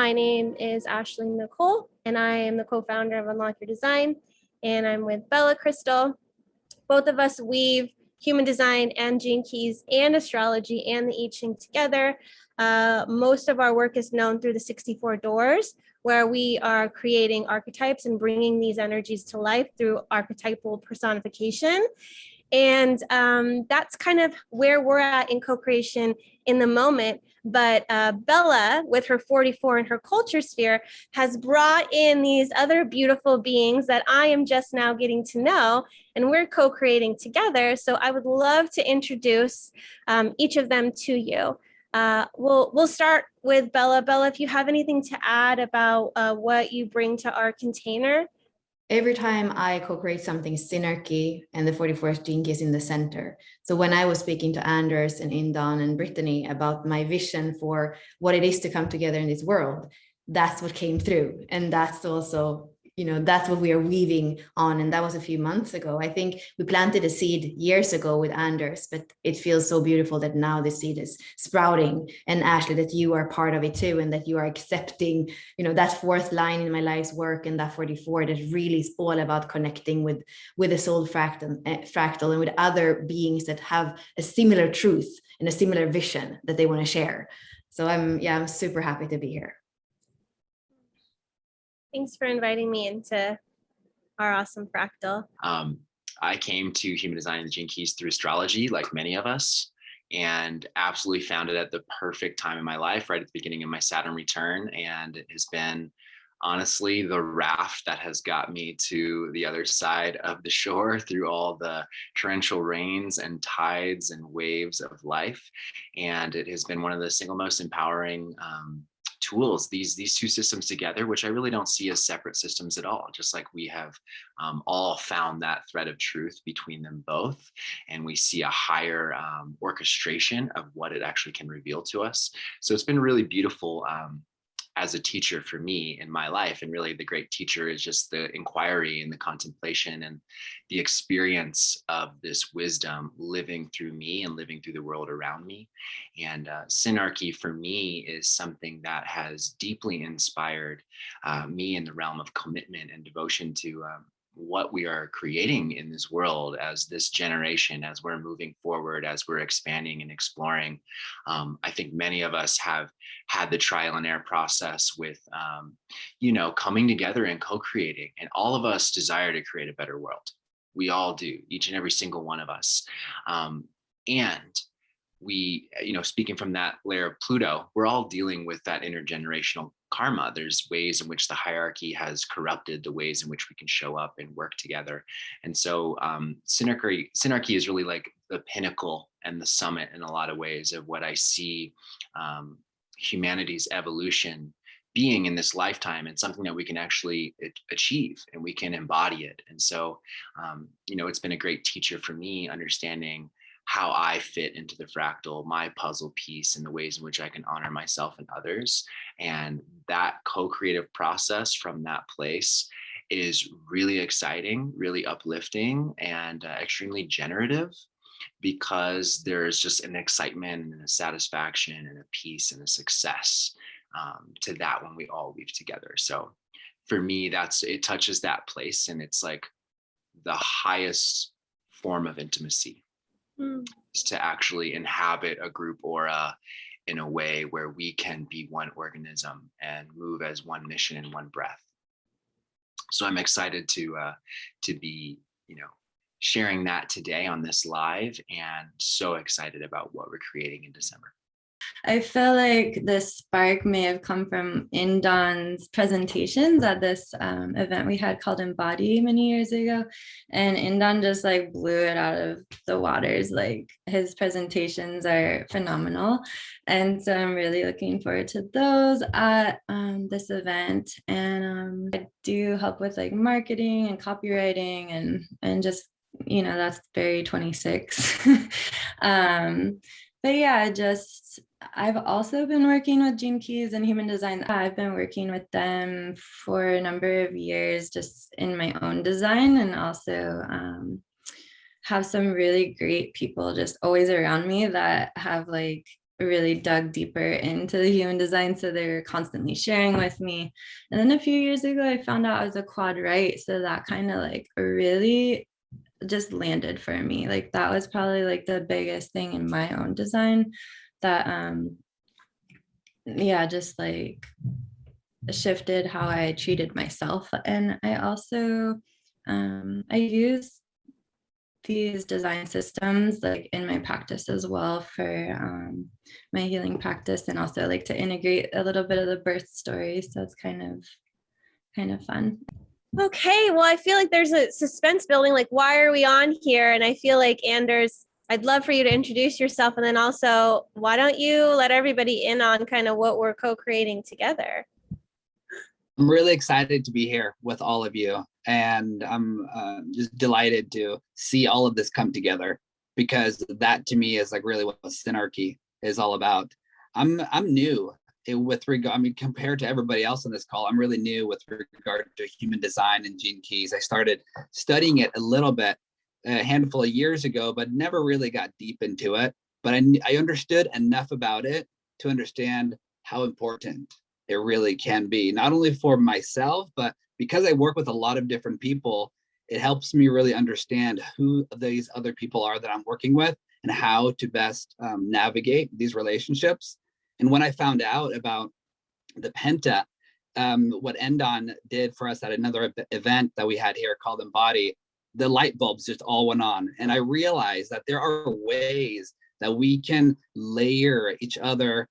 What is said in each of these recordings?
My name is Ashley Nicole, and I am the co-founder of Unlock Your Design, and I'm with Bella Crystal. Both of us weave human design and gene keys and astrology and the I Ching together. Most of our work is known through the 64 doors, where we are creating archetypes and bringing these energies to life through archetypal personification. And that's kind of where we're at in co-creation in the moment. But Bella, with her 44 and her culture sphere, has brought in these other beautiful beings that I am just now getting to know, and we're co-creating together. So I would love to introduce each of them to you. We'll start with Bella. Bella, if you have anything to add about what you bring to our container. Every time I co-create something, Synarchy and the 44th gene key is in the center. So when I was speaking to Anders and Indan and Brittany about my vision for what it is to come together in this world, that's what came through. And that's also, that's what we are weaving on. And that was a few months ago. I think we planted a seed years ago with Anders, but it feels so beautiful that now the seed is sprouting. And Ashley, that you are part of it too, and that you are accepting, that fourth line in my life's work, and that 44 that really is all about connecting with the soul fractal and with other beings that have a similar truth and a similar vision that they want to share. So I'm super happy to be here. Thanks for inviting me into our awesome fractal. I came to human design and the gene keys through astrology, like many of us, and absolutely found it at the perfect time in my life, right at the beginning of my Saturn return. And it has been honestly the raft that has got me to the other side of the shore through all the torrential rains and tides and waves of life. And it has been one of the single most empowering tools, these two systems together, which I really don't see as separate systems at all, just like we have all found that thread of truth between them both, and we see a higher orchestration of what it actually can reveal to us. So it's been really beautiful as a teacher for me in my life. And really the great teacher is just the inquiry and the contemplation and the experience of this wisdom living through me and living through the world around me. And Synarchy for me is something that has deeply inspired me in the realm of commitment and devotion to what we are creating in this world as this generation, as we're moving forward, as we're expanding and exploring. I think many of us have had the trial and error process with, coming together and co-creating, and all of us desire to create a better world. We all do, each and every single one of us. And we, speaking from that layer of Pluto, we're all dealing with that intergenerational karma. There's ways in which the hierarchy has corrupted the ways in which we can show up and work together. And so Synarchy is really like the pinnacle and the summit in a lot of ways of what I see humanity's evolution being in this lifetime, and something that we can actually achieve and we can embody it. And so, it's been a great teacher for me, understanding how I fit into the fractal, my puzzle piece, and the ways in which I can honor myself and others. And that co-creative process from that place is really exciting, really uplifting, and extremely generative, because there's just an excitement and a satisfaction and a peace and a success to that when we all weave together. So for me, it touches that place, and it's like the highest form of intimacy. Is to actually inhabit a group aura in a way where we can be one organism and move as one mission in one breath. So I'm excited to be, sharing that today on this live, and so excited about what we're creating in December. I feel like the spark may have come from Indan's presentations at this event we had called Embody many years ago. And Indan just like blew it out of the waters. Like his presentations are phenomenal. And so I'm really looking forward to those at this event. And I do help with like marketing and copywriting and just, that's very 26. But yeah, I've also been working with Gene Keys and Human Design. I've been working with them for a number of years just in my own design, and also have some really great people just always around me that have like really dug deeper into the human design. So they were constantly sharing with me. And then a few years ago, I found out I was a quad right. So that kind of like really just landed for me. Like that was probably like the biggest thing in my own design that yeah, just like shifted how I treated myself. And I also I use these design systems like in my practice as well for my healing practice, and also like to integrate a little bit of the birth story. So it's kind of fun. Okay, well, I feel like there's a suspense building. Like, why are we on here? And I feel like, Anders, I'd love for you to introduce yourself. And then also, why don't you let everybody in on kind of what we're co-creating together? I'm really excited to be here with all of you. And I'm just delighted to see all of this come together, because that to me is like really what Synarchy is all about. I'm new with regard, I mean, compared to everybody else on this call, I'm really new with regard to human design and Gene Keys. I started studying it a little bit a handful of years ago, but never really got deep into it. But I understood enough about it to understand how important it really can be, not only for myself, but because I work with a lot of different people, it helps me really understand who these other people are that I'm working with and how to best navigate these relationships. And when I found out about the Penta, what Endon did for us at another event that we had here called Embody, the light bulbs just all went on. And I realized that there are ways that we can layer each other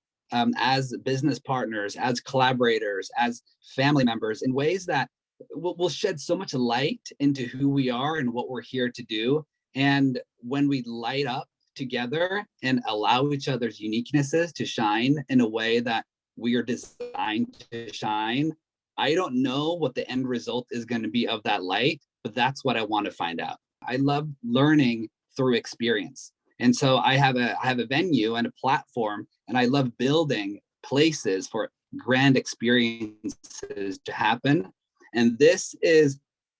as business partners, as collaborators, as family members, in ways that will shed so much light into who we are and what we're here to do. And when we light up together and allow each other's uniquenesses to shine in a way that we are designed to shine, I don't know what the end result is going to be of that light, but that's what I want to find out. I love learning through experience. And so I have a venue and a platform, and I love building places for grand experiences to happen. And this is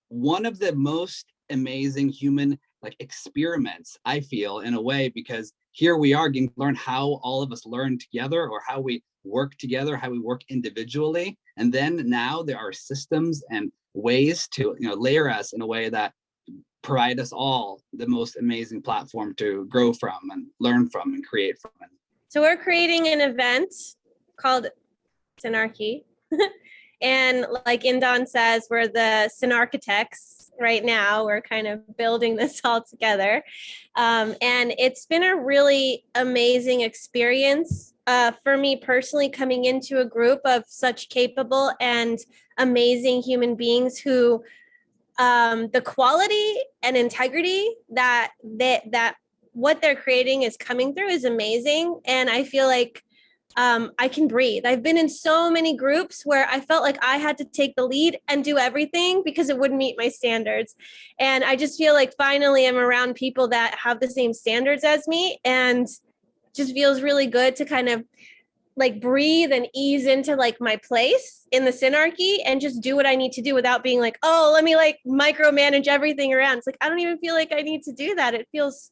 one of the most amazing human like experiments, I feel, in a way, because here we are getting to learn how all of us learn together, or how we work together, how we work individually. And then now there are systems and ways to layer us in a way that provide us all the most amazing platform to grow from and learn from and create from. So we're creating an event called Synarchy. And like Indon says, we're the Synarchitects right now. We're kind of building this all together. And it's been a really amazing experience for me personally, coming into a group of such capable and amazing human beings who the quality and integrity that what they're creating is coming through is amazing. And I feel like I can breathe. I've been in so many groups where I felt like I had to take the lead and do everything because it wouldn't meet my standards. And I just feel like finally I'm around people that have the same standards as me, and just feels really good to kind of like breathe and ease into like my place in the Synarchy and just do what I need to do without being like, oh, let me like micromanage everything around. It's like, I don't even feel like I need to do that. It feels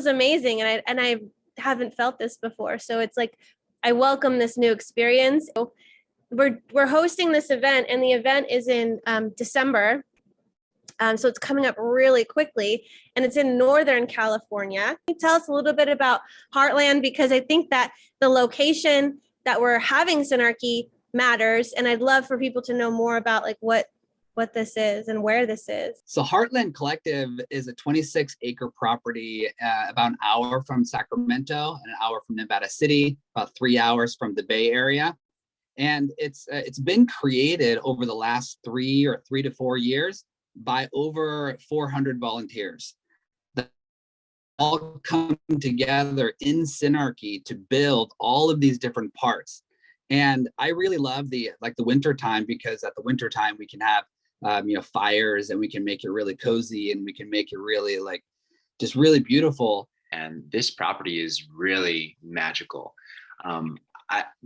amazing. And I haven't felt this before. So it's like, I welcome this new experience. So we're hosting this event, and the event is in December. So it's coming up really quickly, and it's in Northern California. Can you tell us a little bit about Heartland? Because I think that the location that we're having Synarchy matters, and I'd love for people to know more about like what this is and where this is. So Heartland Collective is a 26-acre property about an hour from Sacramento, and an hour from Nevada City, about 3 hours from the Bay Area. And it's been created over the last 3 to 4 years by over 400 volunteers that all come together in Synarchy to build all of these different parts. And I really love the winter time, because at the winter time we can have fires, and we can make it really cozy, and we can make it really just really beautiful. And this property is really magical.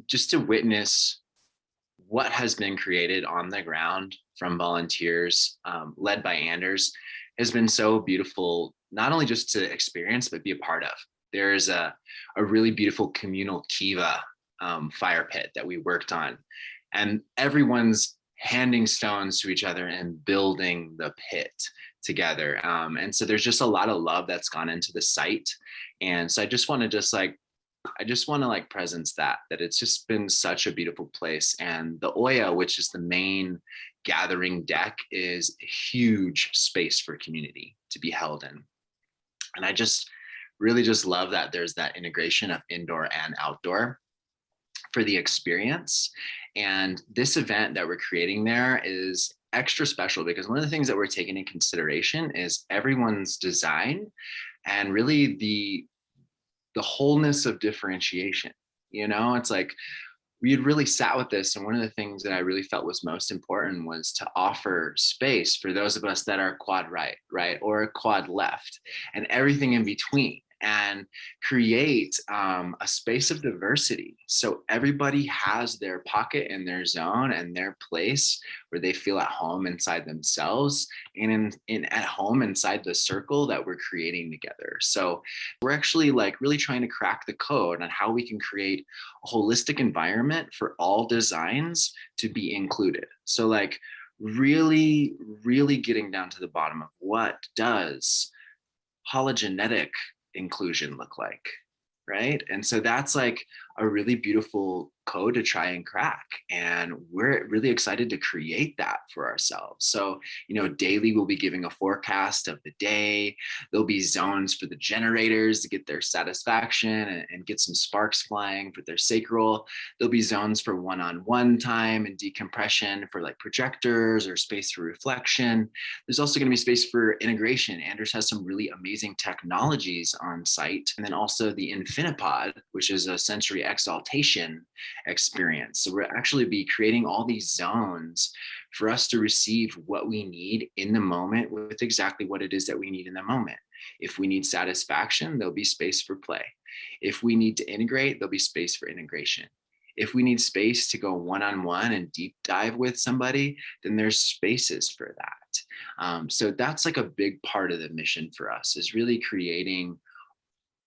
Just to witness what has been created on the ground from volunteers led by Anders has been so beautiful, not only just to experience, but be a part of. there's a really beautiful communal kiva fire pit that we worked on, and everyone's handing stones to each other and building the pit together. And so there's just a lot of love that's gone into the site. And so I just want to presence that it's just been such a beautiful place. And the Oya, which is the main gathering deck, is a huge space for community to be held in. And I just really just love that there's that integration of indoor and outdoor for the experience. And this event that we're creating there is extra special because one of the things that we're taking into consideration is everyone's design and really the wholeness of differentiation. It's like we had really sat with this, and one of the things that I really felt was most important was to offer space for those of us that are quad right, or quad left, and everything in between, and create a space of diversity. So everybody has their pocket and their zone and their place where they feel at home inside themselves and at home inside the circle that we're creating together. So we're actually like really trying to crack the code on how we can create a holistic environment for all designs to be included. So like really, really getting down to the bottom of what does hologenetic inclusion look like, right? And so that's like a really beautiful code to try and crack, and we're really excited to create that for ourselves. So daily we'll be giving a forecast of the day. There'll be zones for the generators to get their satisfaction and get some sparks flying for their sacral. There'll be zones for one-on-one time and decompression for like projectors or space for reflection. There's also going to be space for integration. Anders has some really amazing technologies on site, and then also the Infinipod, which is a sensory exaltation experience. So we'll actually be creating all these zones for us to receive what we need in the moment with exactly what it is that we need in the moment. If we need satisfaction, there'll be space for play. If we need to integrate, there'll be space for integration. If we need space to go one-on-one and deep dive with somebody, then there's spaces for that. So that's like a big part of the mission for us, is really creating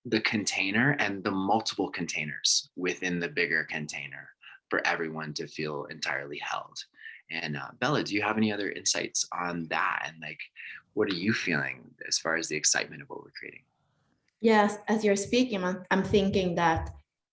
the container and the multiple containers within the bigger container for everyone to feel entirely held. And Bella, do you have any other insights on that? And like, what are you feeling as far as the excitement of what we're creating? Yes, as you're speaking, I'm thinking that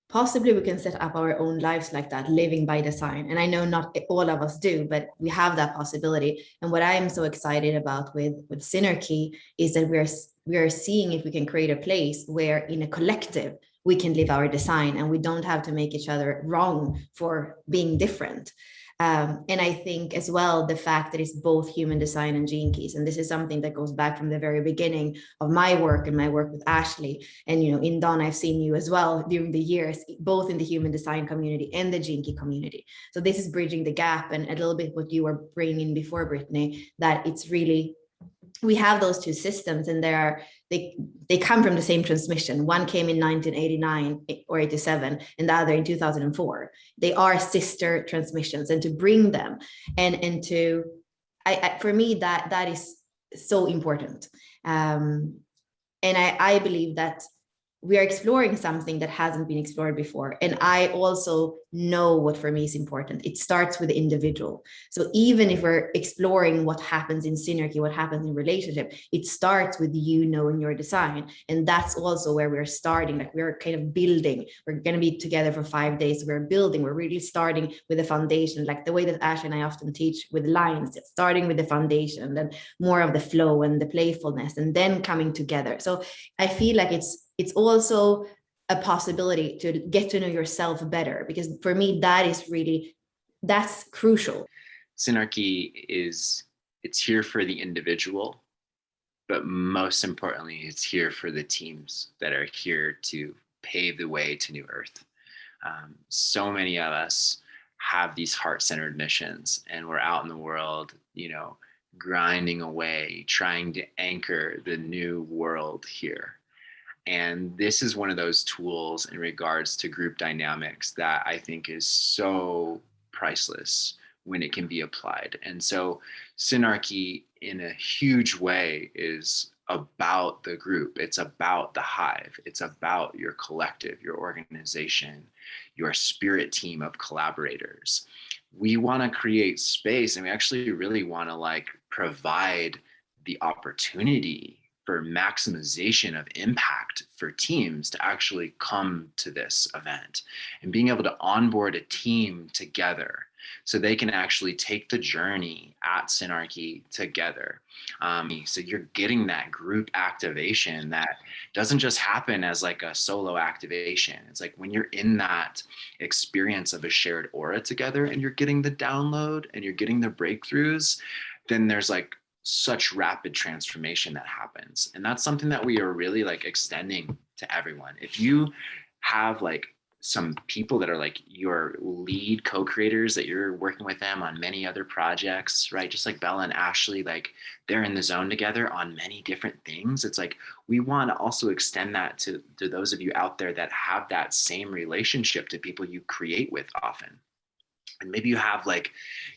possibly we can set up our own lives like that, living by design. And I know not all of us do, but we have that possibility. And what I'm so excited about with Synarchy is that we are seeing if we can create a place where in a collective we can live our design and we don't have to make each other wrong for being different. And I think as well, the fact that it's both human design and Gene Keys, and this is something that goes back from the very beginning of my work and my work with Ashley. And, in Dawn, I've seen you as well during the years, both in the human design community and the Gene Key community. So this is bridging the gap, and a little bit what you were bringing before, Brittany, that it's really, we have those two systems, and they come from the same transmission. One came in 1989 or 87, and the other in 2004. They are sister transmissions, and to bring them and to, for me, that is so important. And I believe that we are exploring something that hasn't been explored before. And I also know what for me is important. It starts with the individual. So even if we're exploring what happens in Synarchy, what happens in relationship, it starts with you knowing your design. And that's also where we're starting. Like we're kind of building. We're going to be together for 5 days. We're building. We're really starting with the foundation, like the way that Ash and I often teach with lines, starting with the foundation, then more of the flow and the playfulness, and then coming together. So I feel like it's also a possibility to get to know yourself better, because for me, that's crucial. Synarchy it's here for the individual, but most importantly, it's here for the teams that are here to pave the way to New Earth. So many of us have these heart-centered missions, and we're out in the world, grinding away, trying to anchor the new world here. And this is one of those tools in regards to group dynamics that I think is so priceless when it can be applied. And so Synarchy in a huge way is about the group. It's about the hive. It's about your collective, your organization, your spirit team of collaborators. We want to create space, and we actually really want to like provide the opportunity for maximization of impact for teams to actually come to this event and being able to onboard a team together so they can actually take the journey at Synarchy together. So you're getting that group activation that doesn't just happen as like a solo activation. It's like when you're in that experience of a shared aura together and you're getting the download and you're getting the breakthroughs, then there's like such rapid transformation that happens. And that's something that we are really like extending to everyone. If you have like some people that are like your lead co-creators that you're working with them on many other projects, right? Just like Bella and Ashley, like they're in the zone together on many different things. It's like, we want to also extend that to those of you out there that have that same relationship to people you create with often. And maybe you have like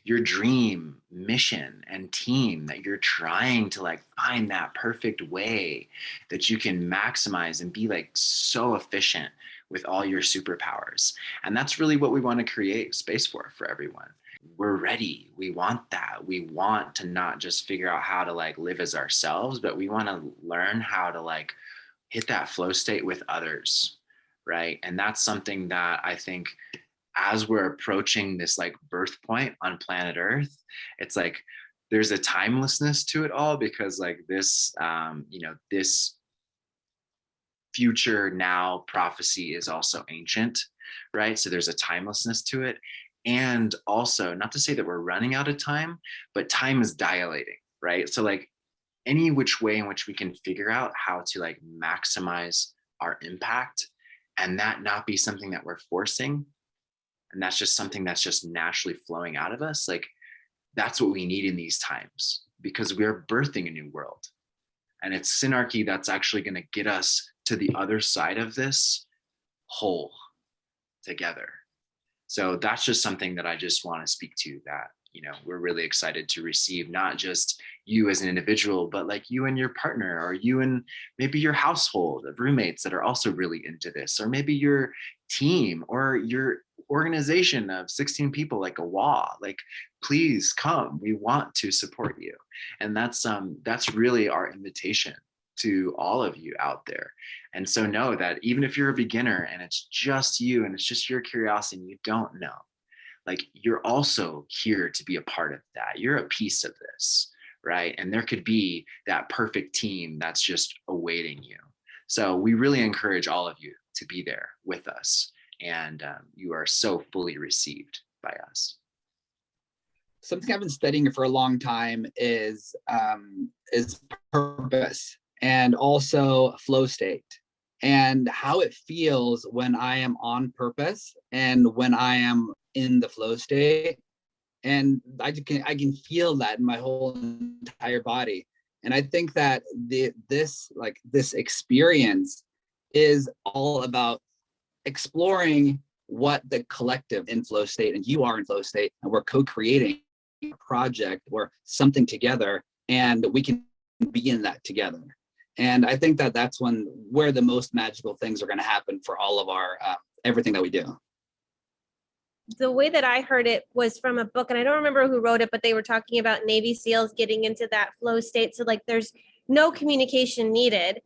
your dream mission and team that you're trying to like find that perfect way that you can maximize and be like so efficient with all your superpowers. And that's really what we want to create space for everyone. We're ready. We want that. We want to not just figure out how to like live as ourselves, but we want to learn how to like hit that flow state with others, right? And that's something that I think as we're approaching this like birth point on planet Earth, it's like there's a timelessness to it all, because like this, this future now prophecy is also ancient, right? So there's a timelessness to it. And also, not to say that we're running out of time, but time is dilating, right? So like any which way in which we can figure out how to like maximize our impact and that not be something that we're forcing, and that's just something that's just naturally flowing out of us, like that's what we need in these times, because we're birthing a new world. And it's Synarchy that's actually going to get us to the other side of this whole together. So that's just something that I just want to speak to, that, we're really excited to receive, not just you as an individual, but like you and your partner, or you and maybe your household of roommates that are also really into this, or maybe your team or your organization of 16 people, like a WA, like, please come, we want to support you. And that's really our invitation to all of you out there. And so know that even if you're a beginner and it's just you and it's just your curiosity and you don't know, like you're also here to be a part of that. You're a piece of this, right? And there could be that perfect team that's just awaiting you. So we really encourage all of you to be there with us. And you are so fully received by us. Something I've been studying for a long time is purpose, and also flow state, and how it feels when I am on purpose and when I am in the flow state. And I can feel that in my whole entire body. And I think that this experience is all about exploring what the collective in flow state, and you are in flow state, and we're co-creating a project or something together, and we can begin that together. And I think that that's where the most magical things are going to happen for all of our everything that we do. The way that I heard it was from a book, and I don't remember who wrote it, but they were talking about Navy SEALs getting into that flow state. So like there's no communication needed.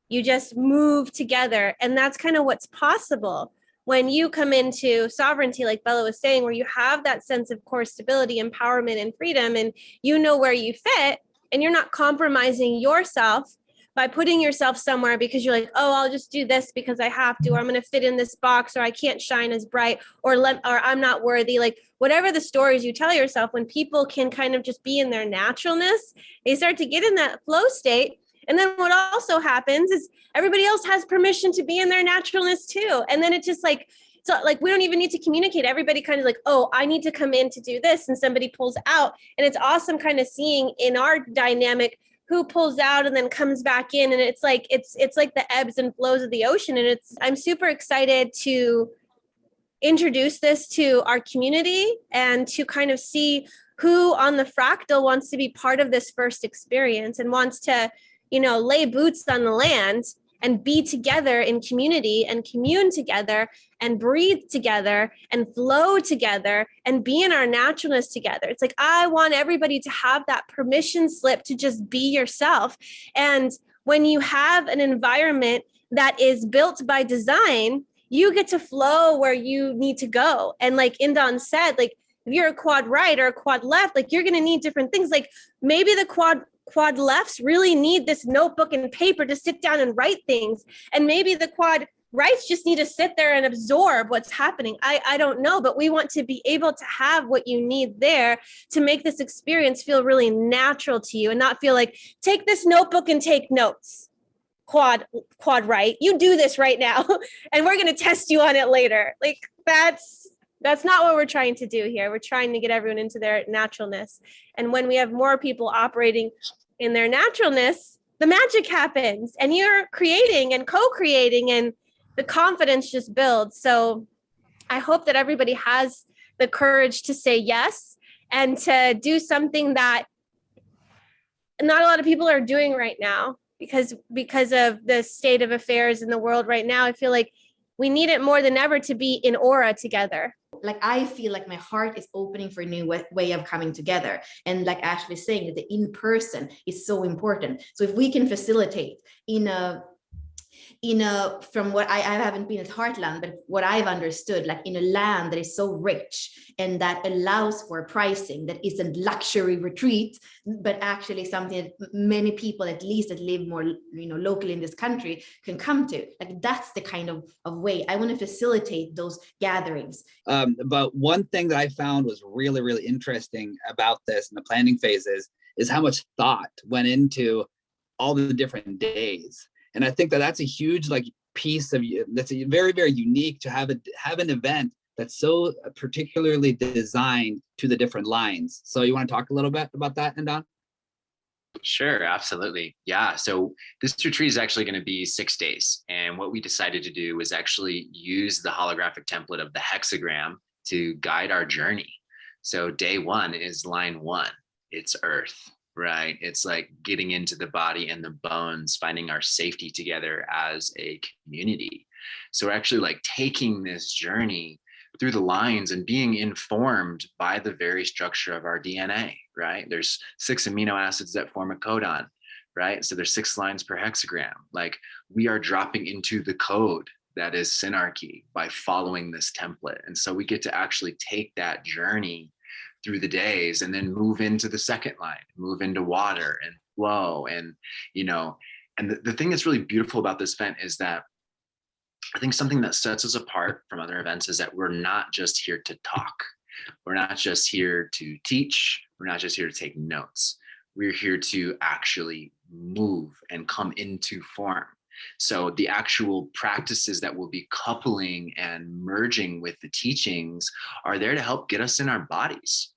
You just move together. And that's kind of what's possible when you come into sovereignty, like Bella was saying, where you have that sense of core stability, empowerment, and freedom, and you know where you fit, and you're not compromising yourself by putting yourself somewhere because you're like, oh, I'll just do this because I have to, or I'm going to fit in this box, or I can't shine as bright, or I'm not worthy. Like whatever the stories you tell yourself, when people can kind of just be in their naturalness, they start to get in that flow state. And then what also happens is everybody else has permission to be in their naturalness too. And then it's just like, so like, we don't even need to communicate. Everybody kind of like, oh, I need to come in to do this. And somebody pulls out. And it's awesome kind of seeing in our dynamic who pulls out and then comes back in. And it's like the ebbs and flows of the ocean. And I'm super excited to introduce this to our community and to kind of see who on the fractal wants to be part of this first experience and wants to lay boots on the land and be together in community and commune together and breathe together and flow together and be in our naturalness together. It's like, I want everybody to have that permission slip to just be yourself. And when you have an environment that is built by design, you get to flow where you need to go. And like Indon said, like, if you're a quad right or a quad left, like, you're going to need different things. Like, maybe the quad lefts really need this notebook and paper to sit down and write things. And maybe the quad rights just need to sit there and absorb what's happening. I don't know, but we want to be able to have what you need there to make this experience feel really natural to you and not feel like, take this notebook and take notes. Quad right, you do this right now and we're going to test you on it later. Like, that's not what we're trying to do here. We're trying to get everyone into their naturalness. And when we have more people operating in their naturalness, the magic happens and you're creating and co-creating and the confidence just builds. So I hope that everybody has the courage to say yes and to do something that not a lot of people are doing right now because of the state of affairs in the world right now. I feel like we need it more than ever to be in aura together. Like, I feel like my heart is opening for a new way of coming together. And like Ashley saying, that the in-person is so important. So if we can facilitate from what I haven't been at Heartland, but what I've understood, like in a land that is so rich and that allows for pricing that isn't luxury retreat, but actually something that many people, at least that live more, locally in this country, can come to. Like, that's the kind of way I want to facilitate those gatherings. But one thing that I found was really, really interesting about this in the planning phases is how much thought went into all the different days. And I think that that's a huge piece of that's a very, very unique to have an event that's so particularly designed to the different lines. So you want to talk a little bit about that, Indon? Sure, absolutely. Yeah. So this retreat is actually going to be 6 days. And what we decided to do was actually use the holographic template of the hexagram to guide our journey. So day 1 is line 1. It's Earth. Right. It's like getting into the body and the bones, finding our safety together as a community. So we're actually like taking this journey through the lines and being informed by the very structure of our DNA. Right. There's 6 amino acids that form a codon. Right. So there's 6 lines per hexagram. Like, we are dropping into the code that is Synarchy by following this template. And so we get to actually take that journey through the days and then move into the second line, move into water and flow. And, and the thing that's really beautiful about this event is that I think something that sets us apart from other events is that we're not just here to talk. We're not just here to teach. We're not just here to take notes. We're here to actually move and come into form. So the actual practices that we'll be coupling and merging with the teachings are there to help get us in our bodies,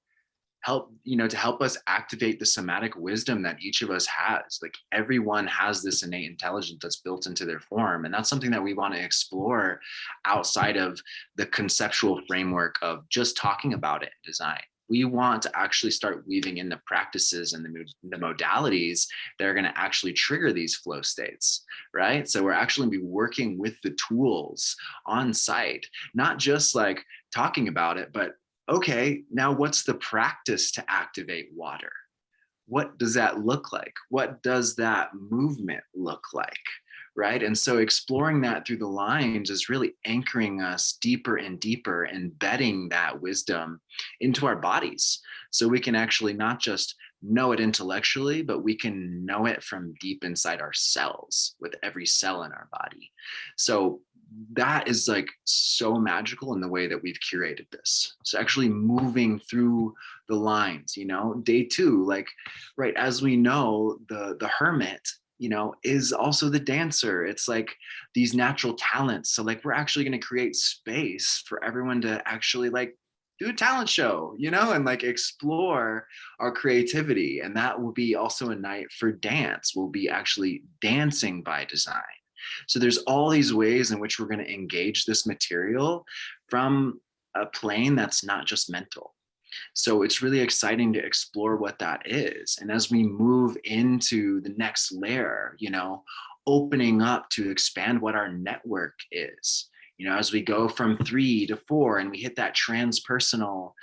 to help us activate the somatic wisdom that each of us has. Like, everyone has this innate intelligence that's built into their form. And that's something that we want to explore outside of the conceptual framework of just talking about it in design. We want to actually start weaving in the practices and the modalities that are going to actually trigger these flow states, right? So we're actually going to be working with the tools on site, not just like talking about it, but okay, now what's the practice to activate water? What does that look like? What does that movement look like? Right. And so exploring that through the lines is really anchoring us deeper and deeper, embedding that wisdom into our bodies. So we can actually not just know it intellectually, but we can know it from deep inside our cells with every cell in our body. So that is like so magical in the way that we've curated this. So actually moving through the lines, day 2, like, right, as we know, the hermit, is also the dancer. It's like these natural talents. So like, we're actually going to create space for everyone to actually like do a talent show, and like explore our creativity. And that will be also a night for dance. We'll be actually dancing by design. So there's all these ways in which we're going to engage this material from a plane that's not just mental. So it's really exciting to explore what that is. And as we move into the next layer, opening up to expand what our network is, as we go from 3 to 4 and we hit that transpersonal,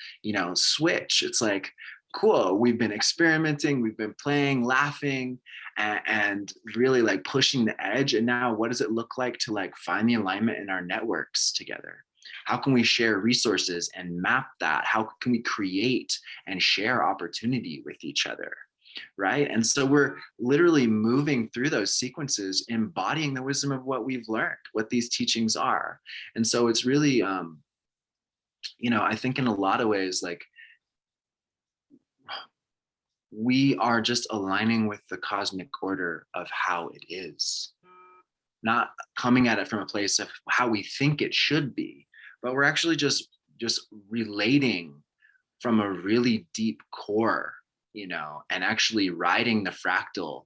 switch, it's like, cool, we've been experimenting, we've been playing, laughing, and really like pushing the edge. And now what does it look like to like find the alignment in our networks together? How can we share resources and map that? How can we create and share opportunity with each other? Right. And so we're literally moving through those sequences, embodying the wisdom of what we've learned, what these teachings are. And so it's really, I think in a lot of ways, like, we are just aligning with the cosmic order of how it is, not coming at it from a place of how we think it should be, but we're actually just relating from a really deep core, and actually riding the fractal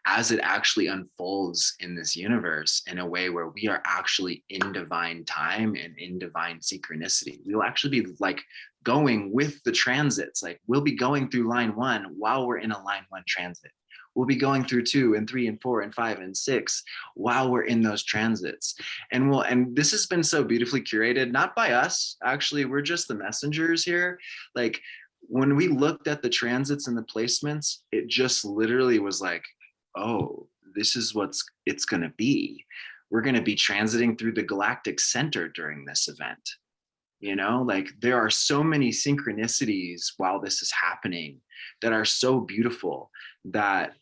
as it actually unfolds in this universe in a way where we are actually in divine time and in divine synchronicity. We will actually be like going with the transits. Like we'll be going through line 1 while we're in a line 1 transit. We'll be going through 2 and 3 and 4 and 5 and 6 while we're in those transits. And this has been so beautifully curated, not by us, actually, we're just the messengers here. Like when we looked at the transits and the placements, it just literally was like, oh, this is what's it's going to be. We're going to be transiting through the galactic center during this event. Like there are so many synchronicities while this is happening that are so beautiful, that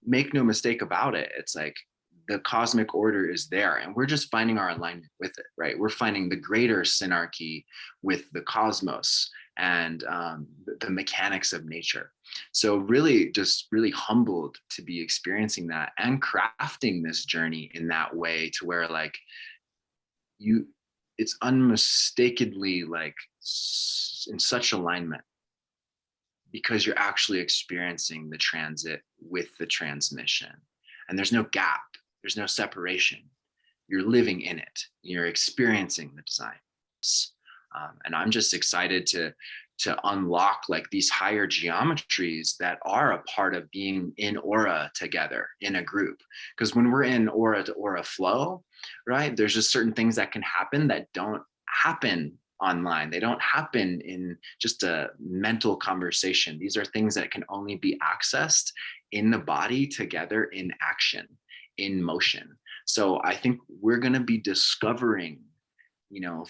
make no mistake about it. It's like the cosmic order is there and we're just finding our alignment with it, right? We're finding the greater synarchy with the cosmos and the mechanics of nature. So really just really humbled to be experiencing that and crafting this journey in that way, to where like it's unmistakably like in such alignment, because you're actually experiencing the transit with the transmission, and there's no gap, there's no separation. You're living in it, you're experiencing the design. And I'm just excited to unlock like these higher geometries that are a part of being in aura together in a group. Because when we're in aura to aura flow, right, there's just certain things that can happen that don't happen online. They don't happen in just a mental conversation. These are things that can only be accessed in the body together, in action, in motion. So I think we're going to be discovering,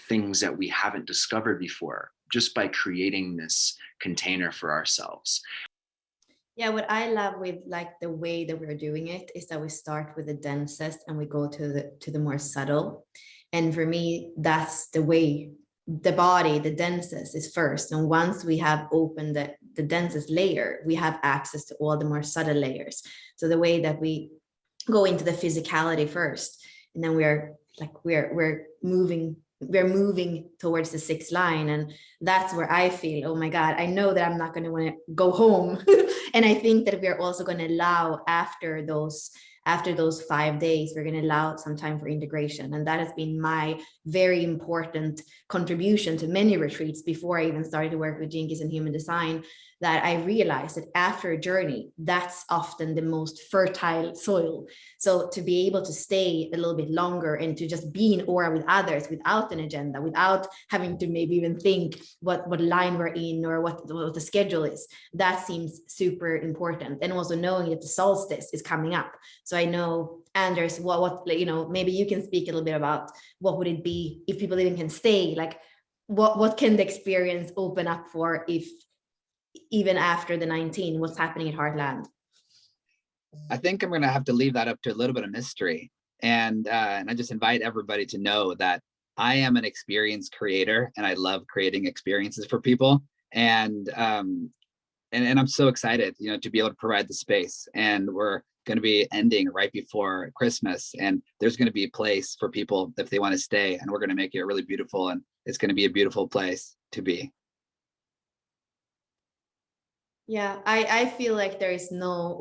things that we haven't discovered before, just by creating this container for ourselves. Yeah, what I love with like the way that we're doing it is that we start with the densest and we go to the more subtle. And for me, that's the way. The body, the densest, is first. And once we have opened the densest layer, we have access to all the more subtle layers. So the way that we go into the physicality first, and then we're moving towards the 6th line. And that's where I feel, oh my God, I know that I'm not going to want to go home. And I think that we're also going to allow after those 5 days, we're going to allow some time for integration. And that has been my very important contribution to many retreats before I even started to work with Gene Keys and human design, that I realized that after a journey, that's often the most fertile soil. So to be able to stay a little bit longer and to just be in aura with others without an agenda, without having to maybe even think what line we're in or what the schedule is, that seems super important. And also knowing that the solstice is coming up. So I know, Anders, what maybe you can speak a little bit about what would it be if people even can stay, like what can the experience open up for, if even after the 19, what's happening at Heartland? I think I'm going to have to leave that up to a little bit of mystery. And I just invite everybody to know that I am an experience creator and I love creating experiences for people. And I'm so excited, to be able to provide the space. And we're going to be ending right before Christmas. And there's going to be a place for people if they want to stay. And we're going to make it really beautiful. And it's going to be a beautiful place to be. Yeah, I feel like there is no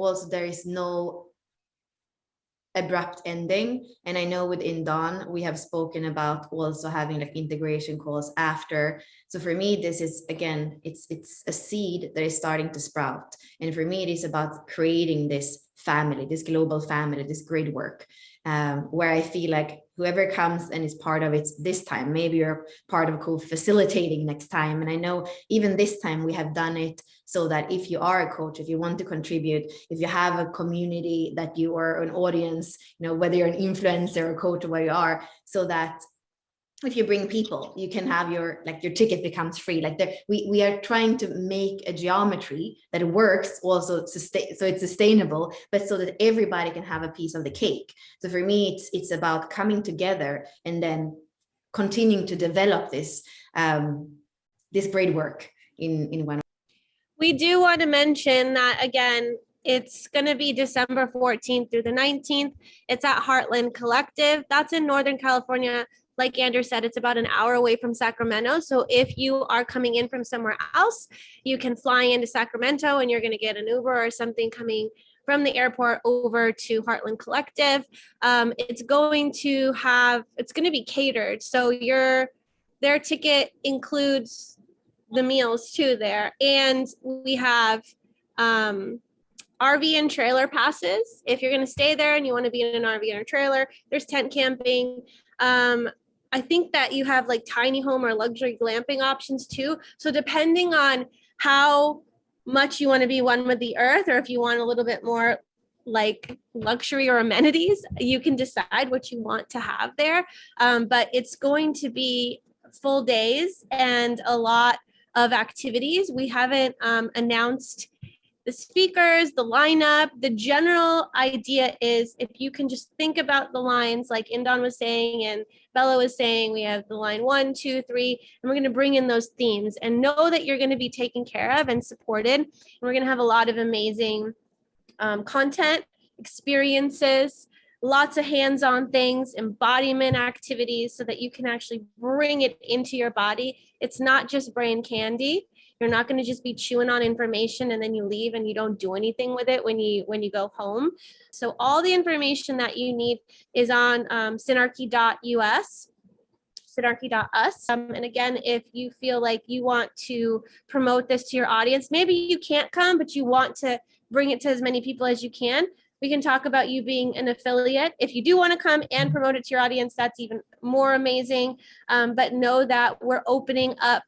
abrupt ending. And I know within Dawn, we have spoken about also having like integration calls after. So for me, this is, again, it's a seed that is starting to sprout. And for me, it is about creating this family, this global family, this great work, where I feel like whoever comes and is part of it this time, maybe you're part of co-facilitating next time. And I know even this time we have done it so that if you are a coach, if you want to contribute, if you have a community that you are an audience, you know, whether you're an influencer or coach or where you are, so that if you bring people, you can have your ticket becomes free. Like we are trying to make a geometry that works also so it's sustainable, but so that everybody can have a piece of the cake. So for me, it's about coming together and then continuing to develop this this great work in one. We do want to mention that, again, it's going to be December 14th through the 19th. It's at Heartland Collective. That's in Northern California. Like Andrew said, it's about an hour away from Sacramento. So if you are coming in from somewhere else, you can fly into Sacramento and you're going to get an Uber or something coming from the airport over to Heartland Collective. It's going to be catered. So their ticket includes the meals too there. And we have RV and trailer passes. If you're going to stay there and you want to be in an RV or a trailer, there's tent camping. I think that you have like tiny home or luxury glamping options too. So depending on how much you want to be one with the earth, or if you want a little bit more like luxury or amenities, you can decide what you want to have there. But it's going to be full days and a lot of activities. We haven't announced the speakers, the lineup. The general idea is, if you can just think about the lines like Indon was saying and Bella was saying, we have the line 1, 2, 3, and we're going to bring in those themes and know that you're going to be taken care of and supported. And we're going to have a lot of amazing content, experiences, lots of hands-on things, embodiment activities, so that you can actually bring it into your body. It's not just brain candy. You're not going to just be chewing on information and then you leave and you don't do anything with it when you go home. So all the information that you need is on synarchy.us. Synarchy.us. And again, if you feel like you want to promote this to your audience, maybe you can't come, but you want to bring it to as many people as you can, we can talk about you being an affiliate. If you do want to come and promote it to your audience, that's even more amazing. But know that we're opening up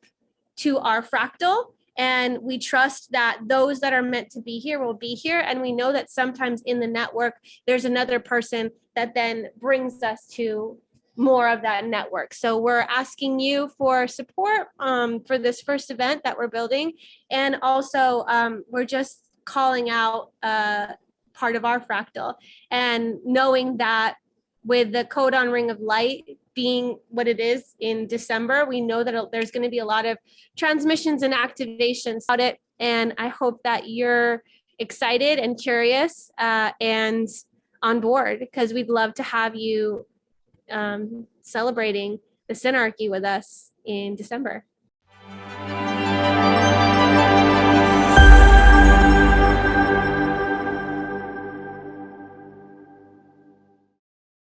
to our fractal, and we trust that those that are meant to be here will be here. And we know that sometimes in the network, there's another person that then brings us to more of that network. So we're asking you for support for this first event that we're building. And also we're just calling out part of our fractal, and knowing that with the Codon Ring of Light being what it is in December, we know that there's going to be a lot of transmissions and activations about it. And I hope that you're excited and curious and on board, because we'd love to have you celebrating the Synarchy with us in December.